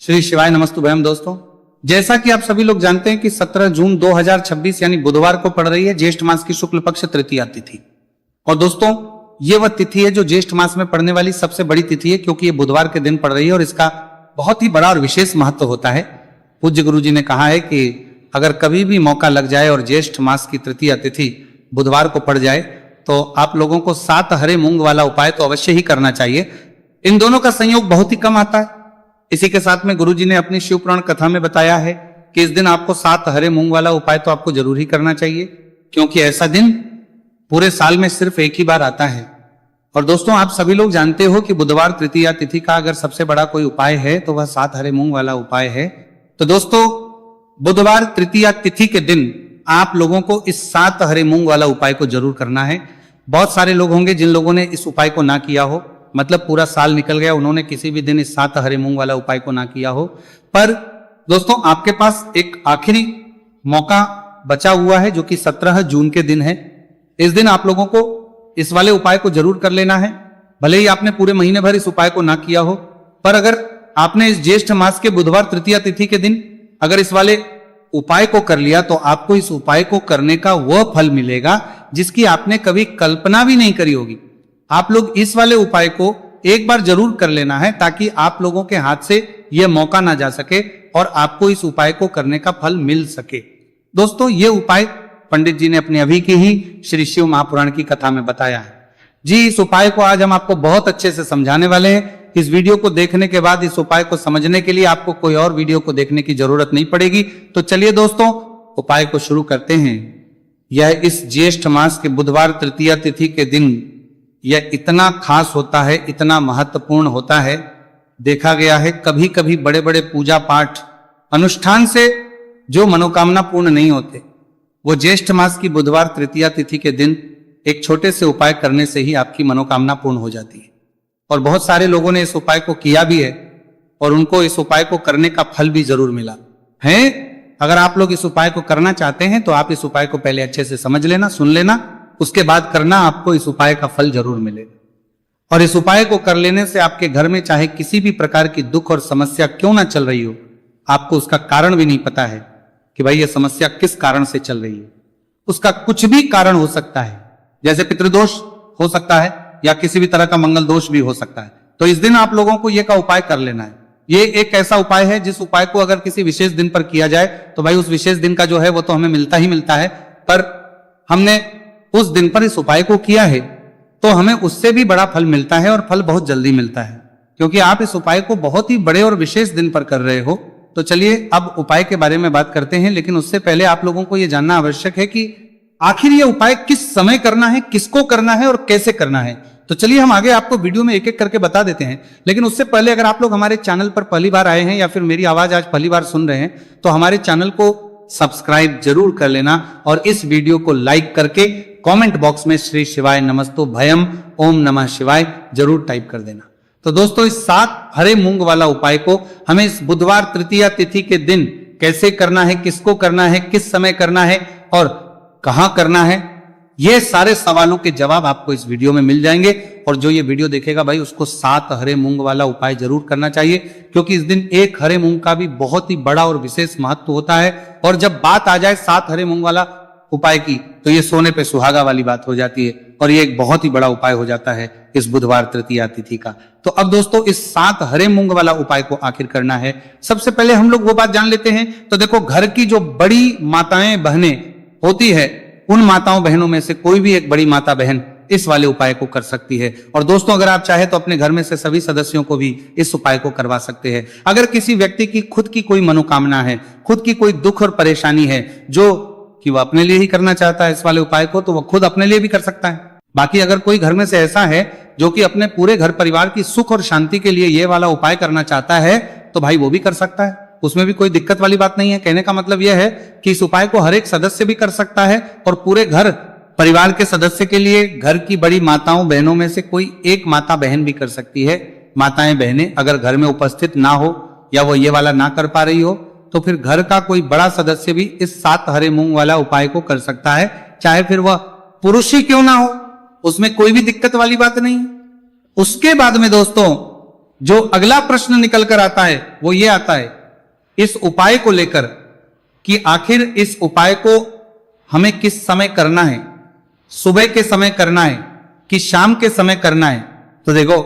श्री शिवाय नमस्तुभयम। दोस्तों, जैसा कि आप सभी लोग जानते हैं कि 17 जून 2026 यानी बुधवार को पड़ रही है ज्येष्ठ मास की शुक्ल पक्ष तृतीया तिथि। और दोस्तों, ये वह तिथि है जो ज्येष्ठ मास में पड़ने वाली सबसे बड़ी तिथि है, क्योंकि ये बुधवार के दिन पड़ रही है और इसका बहुत ही बड़ा और विशेष महत्व होता है। पूज्य गुरु जी ने कहा है कि अगर कभी भी मौका लग जाए और ज्येष्ठ मास की तृतीया तिथि बुधवार को पड़ जाए तो आप लोगों को 7 हरे मूंग वाला उपाय तो अवश्य ही करना चाहिए। इन दोनों का संयोग बहुत ही कम आता है। इसी के साथ में गुरुजी ने अपनी शिव पुराण कथा में बताया है कि इस दिन आपको 7 हरे मूंग वाला उपाय तो आपको जरूर ही करना चाहिए, क्योंकि ऐसा दिन पूरे साल में सिर्फ एक ही बार आता है। और दोस्तों, आप सभी लोग जानते हो कि बुधवार तृतीया तिथि का अगर सबसे बड़ा कोई उपाय है तो वह 7 हरे मूंग वाला उपाय है। तो दोस्तों, बुधवार तृतीया तिथि के दिन आप लोगों को इस 7 हरे मूंग वाला उपाय को जरूर करना है। बहुत सारे लोग होंगे जिन लोगों ने इस उपाय को ना किया हो, मतलब पूरा साल निकल गया, उन्होंने किसी भी दिन इस 7 हरे मूंग वाला उपाय को ना किया हो। पर दोस्तों, आपके पास एक आखिरी मौका बचा हुआ है जो कि 17 जून के दिन है। इस दिन आप लोगों को इस वाले उपाय को जरूर कर लेना है। भले ही आपने पूरे महीने भर इस उपाय को ना किया हो, पर अगर आपने इस ज्येष्ठ मास के बुधवार तृतीया तिथि के दिन अगर इस वाले उपाय को कर लिया तो आपको इस उपाय को करने का वह फल मिलेगा जिसकी आपने कभी कल्पना भी नहीं करी होगी। आप लोग इस वाले उपाय को एक बार जरूर कर लेना है ताकि आप लोगों के हाथ से यह मौका ना जा सके और आपको इस उपाय को करने का फल मिल सके। दोस्तों, यह उपाय पंडित जी ने अपनी अभी की ही श्री शिव महापुराण की कथा में बताया है। जी, इस उपाय को आज हम आपको बहुत अच्छे से समझाने वाले हैं। इस वीडियो को देखने के बाद इस उपाय को समझने के लिए आपको कोई और वीडियो को देखने की जरूरत नहीं पड़ेगी। तो चलिए दोस्तों, उपाय को शुरू करते हैं। यह इस ज्येष्ठ मास के बुधवार तृतीया तिथि के दिन यह इतना खास होता है, इतना महत्वपूर्ण होता है। देखा गया है कभी कभी बड़े बड़े पूजा पाठ अनुष्ठान से जो मनोकामना पूर्ण नहीं होते, वो ज्येष्ठ मास की बुधवार तृतीया तिथि के दिन एक छोटे से उपाय करने से ही आपकी मनोकामना पूर्ण हो जाती है। और बहुत सारे लोगों ने इस उपाय को किया भी है और उनको इस उपाय को करने का फल भी जरूर मिला है। अगर आप लोग इस उपाय को करना चाहते हैं तो आप इस उपाय को पहले अच्छे से समझ लेना, सुन लेना, उसके बाद करना, आपको इस उपाय का फल जरूर मिलेगा। और इस उपाय को कर लेने से आपके घर में चाहे किसी भी प्रकार की दुख और समस्या क्यों ना चल रही हो, आपको उसका कारण भी नहीं पता है कि भाई ये समस्या किस कारण से चल रही है। उसका कुछ भी कारण हो सकता है, जैसे पितृदोष हो सकता है या किसी भी तरह का मंगल दोष भी हो सकता है। तो इस दिन आप लोगों को यह का उपाय कर लेना है। ये एक ऐसा उपाय है जिस उपाय को अगर किसी विशेष दिन पर किया जाए तो भाई उस विशेष दिन का जो है वो तो हमें मिलता ही मिलता है, पर हमने उस दिन पर इस उपाय को किया है तो हमें उससे भी बड़ा फल मिलता है और फल बहुत जल्दी मिलता है, क्योंकि आप इस उपाय को बहुत ही बड़े और विशेष दिन पर कर रहे हो। तो चलिए अब उपाय के बारे में बात करते हैं, लेकिन उससे पहले आप लोगों को यह जानना आवश्यक है कि आखिर ये उपाय किस समय करना है, किसको करना है और कैसे करना है। तो चलिए हम आगे आपको वीडियो में एक एक करके बता देते हैं। लेकिन उससे पहले अगर आप लोग हमारे चैनल पर पहली बार आए हैं या फिर मेरी आवाज आज पहली बार सुन रहे हैं तो हमारे चैनल को सब्सक्राइब जरूर कर लेना और इस वीडियो को लाइक करके कमेंट बॉक्स में श्री शिवाय नमस्तुभयम ओम नमः शिवाय जरूर टाइप कर देना। तो दोस्तों, इस 7 हरे मूंग वाला उपाय को हमें इस बुधवार तृतीया तिथि के दिन कैसे करना है, किसको करना है, किस समय करना है और कहां करना है, ये सारे सवालों के जवाब आपको इस वीडियो में मिल जाएंगे। और जो ये वीडियो देखेगा भाई उसको 7 हरे मूंग वाला उपाय जरूर करना चाहिए, क्योंकि इस दिन एक हरे मूंग का भी बहुत ही बड़ा और विशेष महत्व होता है। और जब बात आ जाए 7 हरे मूंग वाला उपाय की तो ये सोने पे सुहागा वाली बात हो जाती है और ये एक बहुत ही बड़ा उपाय हो जाता है इस बुधवार तृतीया तिथि का। तो अब दोस्तों, इस 7 हरे मूंग वाला उपाय को आखिर करना है। सबसे पहले हम लोग वो बात जान लेते हैं। तो देखो, घर की जो बड़ी माताएं बहनें होती है उन माताओं बहनों में से कोई भी एक बड़ी माता बहन इस वाले उपाय को कर सकती है। और दोस्तों, अगर आप चाहे तो अपने घर में से सभी सदस्यों को भी इस उपाय को करवा सकते हैं। अगर किसी व्यक्ति की खुद की कोई मनोकामना है, खुद की कोई दुख और परेशानी है जो कि वह अपने लिए ही करना चाहता है इस वाले उपाय को, तो वह खुद अपने लिए भी कर सकता है। बाकी अगर कोई घर में से ऐसा है जो कि अपने पूरे घर परिवार की सुख और शांति के लिए ये वाला उपाय करना चाहता है तो भाई वो भी कर सकता है, उसमें भी कोई दिक्कत वाली बात नहीं है। कहने का मतलब यह है कि इस उपाय को हर एक सदस्य भी कर सकता है और पूरे घर परिवार के सदस्य के लिए घर की बड़ी माताओं बहनों में से कोई एक माता बहन भी कर सकती है। माताएं बहनें अगर घर में उपस्थित ना हो या वो ये वाला ना कर पा रही हो तो फिर घर का कोई बड़ा सदस्य भी इस 7 हरे मूंग वाला उपाय को कर सकता है, चाहे फिर वह पुरुष ही क्यों ना हो, उसमें कोई भी दिक्कत वाली बात नहीं। उसके बाद में दोस्तों जो अगला प्रश्न निकल कर आता है वो ये आता है इस उपाय को लेकर कि आखिर इस उपाय को हमें किस समय करना है, सुबह के समय करना है कि शाम के समय करना है। तो देखो,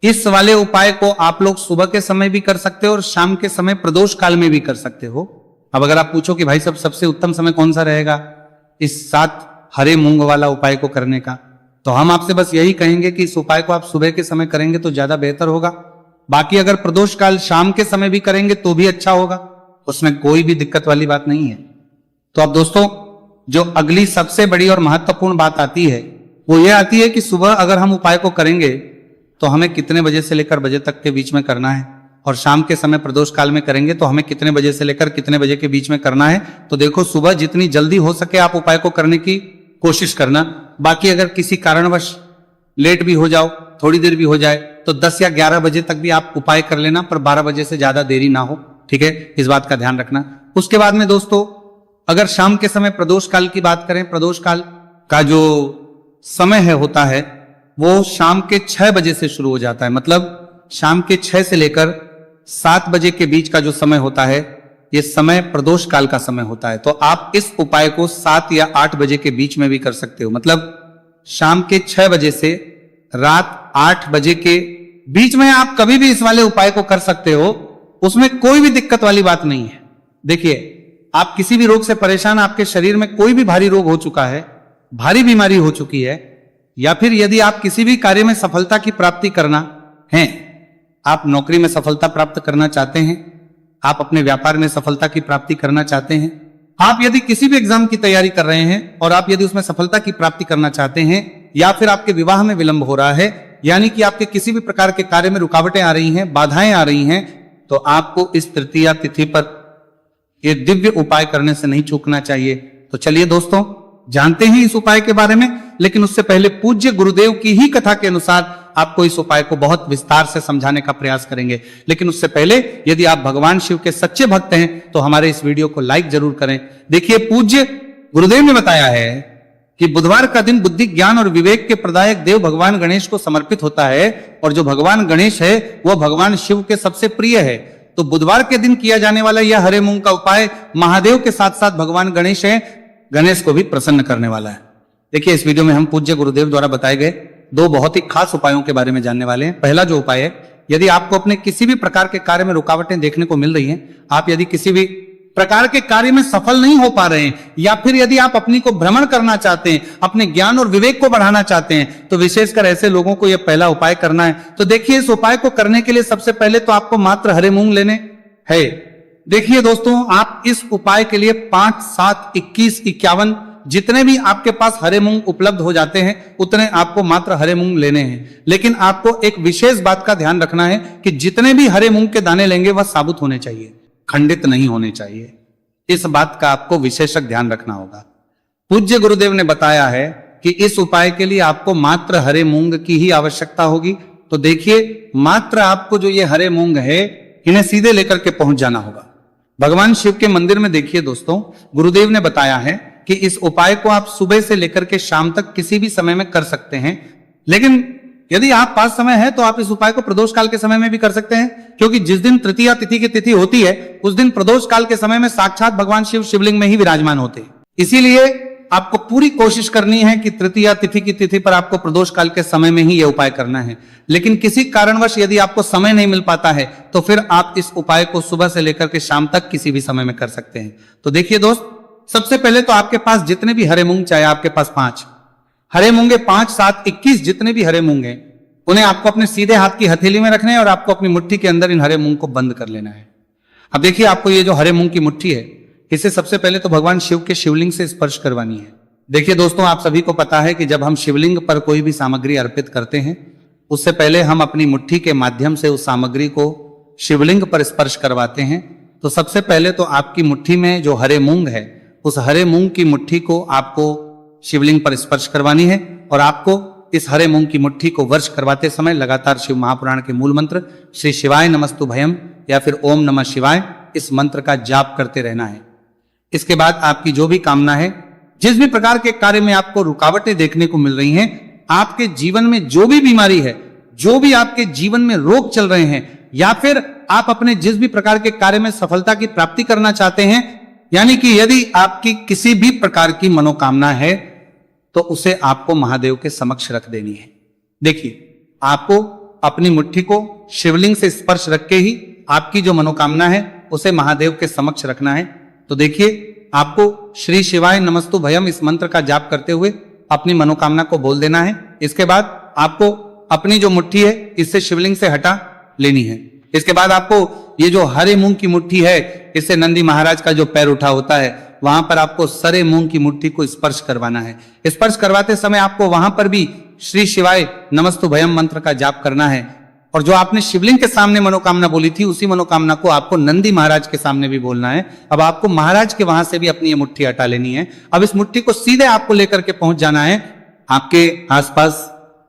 इस वाले उपाय को आप लोग सुबह के समय भी कर सकते हो और शाम के समय प्रदोष काल में भी कर सकते हो। अब अगर आप पूछो कि भाई सब सबसे उत्तम समय कौन सा रहेगा इस 7 हरे मूंग वाला उपाय को करने का, तो हम आपसे बस यही कहेंगे कि इस उपाय को आप सुबह के समय करेंगे तो ज्यादा बेहतर होगा। बाकी अगर प्रदोष काल शाम के समय भी करेंगे तो भी अच्छा होगा, उसमें कोई भी दिक्कत वाली बात नहीं है। तो अब दोस्तों, जो अगली सबसे बड़ी और महत्वपूर्ण बात आती है वो ये आती है कि सुबह अगर हम उपाय को करेंगे तो हमें कितने बजे से लेकर बजे तक के बीच में करना है, और शाम के समय प्रदोष काल में करेंगे तो हमें कितने बजे से लेकर कितने बजे के बीच में करना है। तो देखो, सुबह जितनी जल्दी हो सके आप उपाय को करने की कोशिश करना। बाकी अगर किसी कारणवश लेट भी हो जाओ, थोड़ी देर भी हो जाए, तो 10 या 11 बजे तक भी आप उपाय कर लेना, पर 12 बजे से ज्यादा देरी ना हो, ठीक है, इस बात का ध्यान रखना। उसके बाद में दोस्तों, अगर शाम के समय प्रदोष काल की बात करें, प्रदोष काल का जो समय है होता है वो शाम के 6 बजे से शुरू हो जाता है। मतलब शाम के 6 से लेकर 7 बजे के बीच का जो समय होता है ये समय प्रदोष काल का समय होता है। तो आप इस उपाय को 7 या 8 बजे के बीच में भी कर सकते हो। मतलब शाम के 6 बजे से रात 8 बजे के बीच में आप कभी भी इस वाले उपाय को कर सकते हो, उसमें कोई भी दिक्कत वाली बात नहीं है। देखिए, आप किसी भी रोग से परेशान, आपके शरीर में कोई भी भारी रोग हो चुका है, भारी बीमारी हो चुकी है, या फिर यदि आप किसी भी कार्य में सफलता की प्राप्ति करना है, आप नौकरी में सफलता प्राप्त करना चाहते हैं, आप अपने व्यापार में सफलता की प्राप्ति करना चाहते हैं, आप यदि किसी भी एग्जाम की तैयारी कर रहे हैं और आप यदि उसमें सफलता की प्राप्ति करना चाहते हैं, या फिर आपके विवाह में विलंब हो रहा है, यानी कि आपके किसी भी प्रकार के कार्य में रुकावटें आ रही हैं, बाधाएं आ रही हैं, तो आपको इस तृतीया तिथि पर ये दिव्य उपाय करने से नहीं चूकना चाहिए। तो चलिए दोस्तों, जानते हैं इस उपाय के बारे में, लेकिन उससे पहले पूज्य गुरुदेव की ही कथा के अनुसार आपको इस उपाय को बहुत विस्तार से समझाने का प्रयास करेंगे। लेकिन उससे पहले यदि आप भगवान शिव के सच्चे भक्त हैं तो हमारे इस वीडियो को लाइक जरूर करें। देखिए, पूज्य गुरुदेव ने बताया है कि बुधवार का दिन बुद्धि, ज्ञान और विवेक के प्रदायक देव भगवान गणेश को समर्पित होता है, और जो भगवान गणेश है वह भगवान शिव के सबसे प्रिय है। तो बुधवार के दिन किया जाने वाला यह हरे मूंग का उपाय महादेव के साथ साथ भगवान गणेश है, गणेश को भी प्रसन्न करने वाला है। देखिए, इस वीडियो में हम पूज्य गुरुदेव द्वारा बताए गए 2 बहुत ही खास उपायों के बारे में जानने वाले हैं। पहला जो उपाय है, यदि आपको अपने किसी भी प्रकार के कार्य में रुकावटें देखने को मिल रही हैं, आप यदि किसी भी प्रकार के कार्य में सफल नहीं हो पा रहे हैं, या फिर यदि आप अपनी को भ्रमण करना चाहते हैं, अपने ज्ञान और विवेक को बढ़ाना चाहते हैं, तो विशेषकर ऐसे लोगों को यह पहला उपाय करना है। तो देखिए, इस उपाय को करने के लिए सबसे पहले तो आपको मात्र हरे मूंग लेने हैं। देखिए दोस्तों, आप इस उपाय के लिए 5, 7, 21, 51 जितने भी आपके पास हरे मूंग उपलब्ध हो जाते हैं उतने आपको मात्र हरे मूंग लेने हैं। लेकिन आपको एक विशेष बात का ध्यान रखना है कि जितने भी हरे मूंग के दाने लेंगे वह साबुत होने चाहिए, खंडित नहीं होने चाहिए। इस बात का आपको विशेषक ध्यान रखना होगा। पूज्य गुरुदेव ने बताया है कि इस उपाय के लिए आपको मात्र हरे मूंग की ही आवश्यकता होगी। तो देखिए, मात्र आपको जो ये हरे मूंग है इन्हें सीधे लेकर के पहुंच जाना होगा भगवान शिव के मंदिर में। देखिए दोस्तों, गुरुदेव ने बताया है कि इस उपाय को आप सुबह से लेकर के शाम तक किसी भी समय में कर सकते हैं, लेकिन यदि आप पास समय है तो आप इस उपाय को प्रदोष काल के समय में भी कर सकते हैं, क्योंकि जिस दिन तृतीया तिथि की तिथि होती है उस दिन प्रदोष काल के समय में साक्षात भगवान शिव शिवलिंग में ही विराजमान होते हैं। इसीलिए आपको पूरी कोशिश करनी है कि तृतीया तिथि की तिथि पर आपको प्रदोष काल के समय में ही यह उपाय करना है। लेकिन किसी कारणवश यदि आपको समय नहीं मिल पाता है तो फिर आप इस उपाय को सुबह से लेकर के शाम तक किसी भी समय में कर सकते हैं। तो देखिए दोस्त, सबसे पहले तो आपके पास जितने भी हरे मूंग, चाहे आपके पास 5 हरे मूंगे, 5, 7, 21 जितने भी हरे मूंग हैं, उन्हें आपको अपने सीधे हाथ की हथेली में रखना है और आपको अपनी मुट्ठी के अंदर इन हरे मूंग को बंद कर लेना है। अब देखिए, आपको ये जो हरे मूंग की मुट्ठी है इसे सबसे पहले तो भगवान शिव के शिवलिंग से स्पर्श करवानी है। देखिए दोस्तों, आप सभी को पता है कि जब हम शिवलिंग पर कोई भी सामग्री अर्पित करते हैं उससे पहले हम अपनी मुट्ठी के माध्यम से उस सामग्री को शिवलिंग पर स्पर्श करवाते हैं। तो सबसे पहले तो आपकी मुट्ठी में जो हरे मूंग है उस हरे मूंग की मुट्ठी को आपको शिवलिंग पर स्पर्श करवानी है, और आपको इस हरे मूंग की मुट्ठी को वर्ष करवाते समय लगातार शिव महापुराण के मूल मंत्र श्री शिवाय नमस्तु भयम या फिर ओम नमः शिवाय इस मंत्र का जाप करते रहना है। इसके बाद आपकी जो भी कामना है, जिस भी प्रकार के कार्य में आपको रुकावटें देखने को मिल रही हैं, आपके जीवन में जो भी बीमारी है जो भी आपके जीवन में रोग चल रहे हैं, या फिर आप अपने जिस भी प्रकार के कार्य में सफलता की प्राप्ति करना चाहते हैं, यानी कि यदि आपकी किसी भी प्रकार की मनोकामना है तो उसे आपको महादेव के समक्ष रख देनी है। देखिए, आपको अपनी मुट्ठी को शिवलिंग से स्पर्श रख के ही आपकी जो मनोकामना है उसे महादेव के समक्ष रखना है। तो देखिए, आपको श्री शिवाय नमस्तु भयम इस मंत्र का जाप करते हुए अपनी मनोकामना को बोल देना है। इसके बाद आपको अपनी जो मुट्ठी है इससे शिवलिंग से हटा लेनी है। इसके बाद आपको ये जो हरे मूंग की मुट्ठी है, इससे नंदी महाराज का जो पैर उठा होता है वहां पर आपको सरे मूंग की मुट्ठी को स्पर्श करवाना है। स्पर्श करवाते समय आपको वहां पर भी श्री शिवाय नमस्तु भयम मंत्र का जाप करना है। और जो आपने शिवलिंग के सामने मनोकामना बोली थी, उसी मनोकामना को आपको नंदी महाराज के सामने भी बोलना है। अब आपको महाराज के वहां से भी अपनी ये मुट्ठी हटा लेनी है। अब इस मुट्ठी को सीधे आपको लेकर के पहुंच जाना है आपके आसपास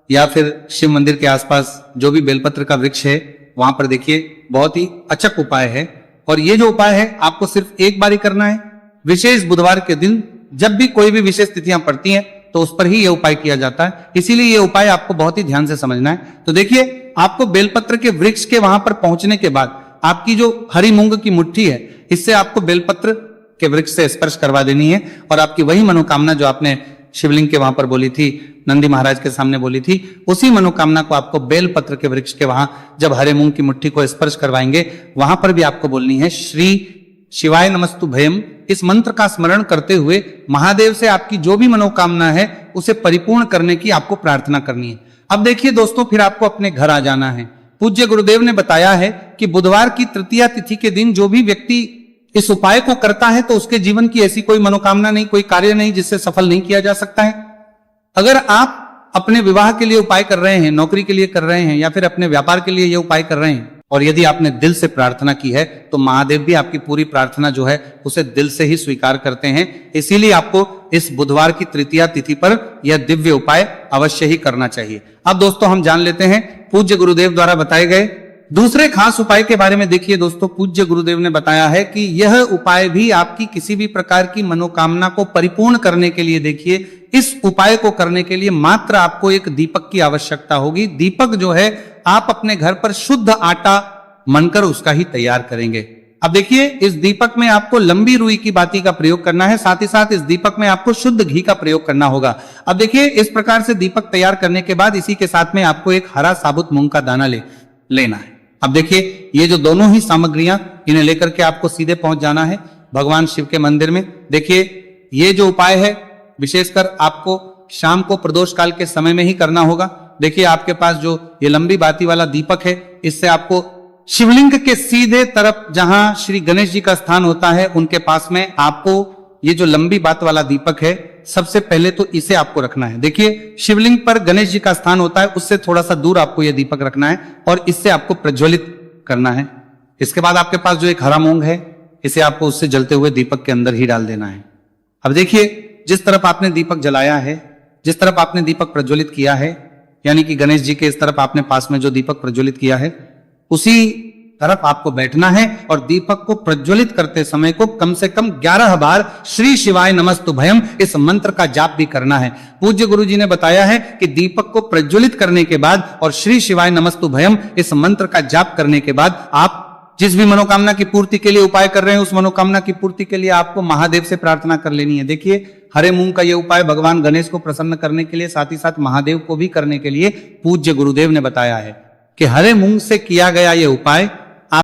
या फिर शिव मंदिर के आसपास जो भी बेलपत्र का वृक्ष है वहां पर। देखिए, बहुत ही अचक उपाय है और ये जो उपाय है आपको सिर्फ एक बार ही करना है। विशेष बुधवार के दिन जब भी कोई भी विशेष तिथियां पड़ती हैं तो उस पर ही ये उपाय किया जाता है, इसीलिए ये उपाय आपको बहुत ही ध्यान से समझना है। तो देखिए, आपको बेलपत्र के वृक्ष के वहां पर पहुंचने के बाद आपकी जो हरी मूंग की मुट्ठी है इससे आपको बेलपत्र के वृक्ष से स्पर्श करवा देनी है और आपकी वही मनोकामना जो आपने शिवलिंग के वहां पर बोली थी, नंदी महाराज के सामने बोली थी, उसी मनोकामना को आपको बेलपत्र के वृक्ष के वहां जब हरे मूंग की मुट्ठी को स्पर्श करवाएंगे वहां पर भी आपको बोलनी है श्री शिवाय नमस्तु भयम। इस मंत्र का स्मरण करते हुए महादेव से आपकी जो भी मनोकामना है उसे परिपूर्ण करने की आपको प्रार्थना करनी है। अब देखिए दोस्तों, फिर आपको अपने घर आ जाना है। पूज्य गुरुदेव ने बताया है कि बुधवार की तृतीया तिथि के दिन जो भी व्यक्ति इस उपाय को करता है तो उसके जीवन की ऐसी कोई मनोकामना नहीं, कोई कार्य नहीं जिससे सफल नहीं किया जा सकता है। अगर आप अपने विवाह के लिए उपाय कर रहे हैं, नौकरी के लिए कर रहे हैं या फिर अपने व्यापार के लिए ये उपाय कर रहे हैं और यदि आपने दिल से प्रार्थना की है तो महादेव भी आपकी पूरी प्रार्थना जो है उसे दिल से ही स्वीकार करते हैं। इसीलिए आपको इस बुधवार की तृतीया तिथि पर यह दिव्य उपाय अवश्य ही करना चाहिए। अब दोस्तों, हम जान लेते हैं पूज्य गुरुदेव द्वारा बताए गए दूसरे खास उपाय के बारे में। देखिए दोस्तों, पूज्य गुरुदेव ने बताया है कि यह उपाय भी आपकी किसी भी प्रकार की मनोकामना को परिपूर्ण करने के लिए, देखिए, इस उपाय को करने के लिए मात्र आपको एक दीपक की आवश्यकता होगी। दीपक जो है आप अपने घर पर शुद्ध आटा मनकर उसका ही तैयार करेंगे। अब देखिए, इस दीपक में आपको लंबी रुई की बाती का प्रयोग करना है, साथ ही साथ इस दीपक में आपको शुद्ध घी का प्रयोग करना होगा। अब देखिए, इस प्रकार से दीपक तैयार करने के बाद इसी के साथ में आपको एक हरा साबुत मूंग का दाना लेना है। अब देखिए, ये जो दोनों ही सामग्रियां, इन्हें लेकर के आपको सीधे पहुंच जाना है भगवान शिव के मंदिर में। देखिए, ये जो उपाय है विशेषकर आपको शाम को प्रदोष काल के समय में ही करना होगा। देखिए, आपके पास जो ये लंबी बाती वाला दीपक है, इससे आपको शिवलिंग के सीधे तरफ जहां श्री गणेश जी का स्थान होता है उनके पास में आपको ये जो लंबी बात वाला दीपक है, सबसे पहले तो इसे आपको रखना है। देखिए, शिवलिंग पर गणेश जी का स्थान होता है, उससे थोड़ा सा दूर आपको यह दीपक रखना है और इससे आपको प्रज्वलित करना है। इसके बाद आपके पास जो एक हरा मूंग है, इसे आपको उससे जलते हुए दीपक के अंदर ही डाल देना है। अब देखिए, जिस तरफ आपने दीपक जलाया है, जिस तरफ आपने दीपक प्रज्वलित किया है, यानी कि गणेश जी के इस तरफ आपने पास में जो दीपक प्रज्वलित किया है, उसी तरफ आपको बैठना है और दीपक को प्रज्वलित करते समय को कम से कम 11 बार श्री शिवाय नमस्तु भयम इस मंत्र का जाप भी करना है। पूज्य गुरु जी ने बताया है कि दीपक को प्रज्वलित करने के बाद और श्री शिवाय नमस्तु भयम इस मंत्र का जाप करने के बाद आप जिस भी मनोकामना की पूर्ति के लिए उपाय कर रहे हैं, उस मनोकामना की पूर्ति के लिए आपको महादेव से प्रार्थना कर लेनी है। देखिए, हरे मूंग का यह उपाय भगवान गणेश को प्रसन्न करने के लिए, साथ ही साथ महादेव को भी करने के लिए पूज्य गुरुदेव ने बताया है कि हरे मूंग से किया गया यह उपाय